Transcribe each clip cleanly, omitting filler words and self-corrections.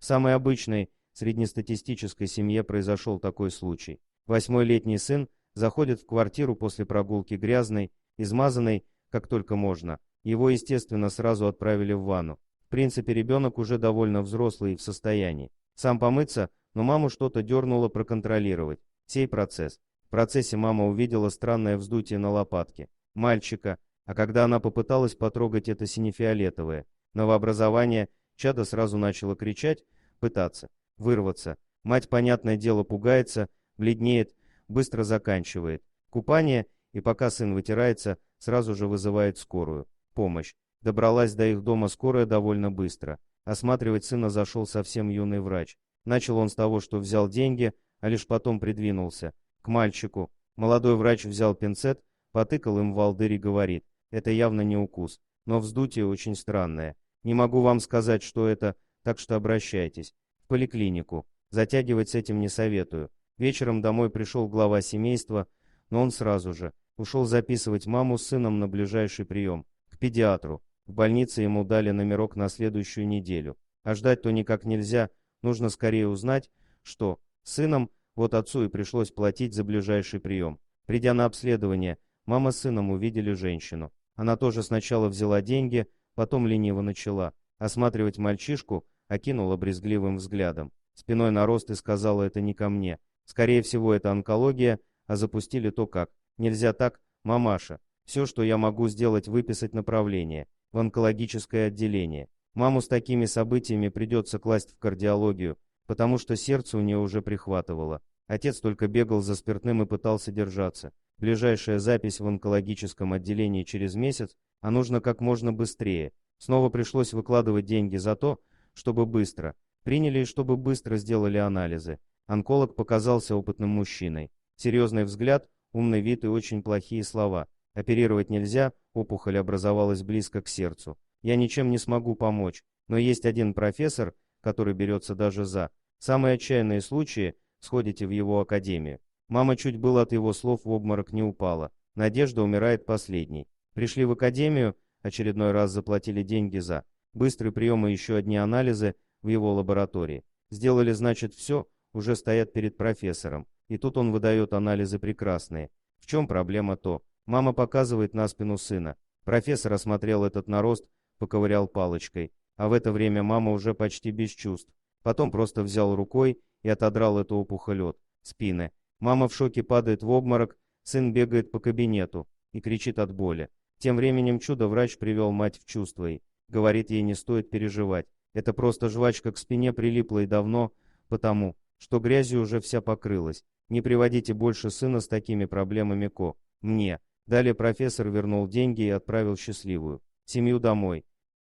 В самой обычной среднестатистической семье произошел такой случай. 8-летний сын заходит в квартиру после прогулки грязный, измазанный, как только можно. Его, естественно, сразу отправили в ванну. В принципе, ребенок уже довольно взрослый и в состоянии сам помыться, но маму что-то дернуло проконтролировать сей процесс. В процессе мама увидела странное вздутие на лопатке мальчика, а когда она попыталась потрогать это сине-фиолетовое новообразование, чадо сразу начало кричать, пытаться вырваться. Мать, понятное дело, пугается, бледнеет, быстро заканчивает купание, и пока сын вытирается, сразу же вызывает скорую помощь. Добралась до их дома скорая довольно быстро. Осматривать сына зашел совсем юный врач. Начал он с того, что взял деньги, а лишь потом придвинулся к мальчику. Молодой врач взял пинцет, потыкал им в волдырь и говорит: это явно не укус, но вздутие очень странное. Не могу вам сказать, что это, так что обращайтесь в поликлинику. Затягивать с этим не советую. Вечером домой пришел глава семейства, но он сразу же ушел записывать маму с сыном на ближайший прием к педиатру. В больнице ему дали номерок на следующую неделю. А ждать-то никак нельзя, нужно скорее узнать, что с сыном, вот отцу и пришлось платить за ближайший прием. Придя на обследование, мама с сыном увидели женщину. Она тоже сначала взяла деньги, потом лениво начала осматривать мальчишку, окинула брезгливым взглядом. Спиной на рост и сказала: это не ко мне. Скорее всего, это онкология, а запустили то как. Нельзя так, мамаша. Все, что я могу сделать, выписать направление в онкологическое отделение. Маму с такими событиями придется класть в кардиологию, потому что сердце у нее уже прихватывало. Отец только бегал за спиртным и пытался держаться. Ближайшая запись в онкологическом отделении через месяц, а нужно как можно быстрее. Снова пришлось выкладывать деньги за то, чтобы быстро приняли и чтобы быстро сделали анализы. Онколог показался опытным мужчиной. Серьезный взгляд, умный вид и очень плохие слова. Оперировать нельзя, опухоль образовалась близко к сердцу. Я ничем не смогу помочь, но есть один профессор, который берется даже за самые отчаянные случаи, сходите в его академию. Мама чуть было от его слов в обморок не упала. Надежда умирает последней. Пришли в академию, очередной раз заплатили деньги за быстрый прием и еще одни анализы в его лаборатории. Сделали, значит, все, уже стоят перед профессором. И тут он выдает анализы прекрасные. В чем проблема то? Мама показывает на спину сына. Профессор осмотрел этот нарост, поковырял палочкой. А в это время мама уже почти без чувств. Потом просто взял рукой и отодрал эту опухоль от спины. Мама в шоке падает в обморок, сын бегает по кабинету и кричит от боли. Тем временем чудо-врач привел мать в чувство и говорит, ей не стоит переживать. Это просто жвачка к спине прилипла и давно, потому что грязью уже вся покрылась. Не приводите больше сына с такими проблемами ко мне. Далее профессор вернул деньги и отправил счастливую семью домой.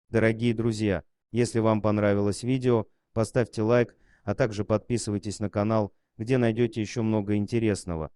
Дорогие друзья, если вам понравилось видео, поставьте лайк, а также подписывайтесь на канал, где найдете еще много интересного.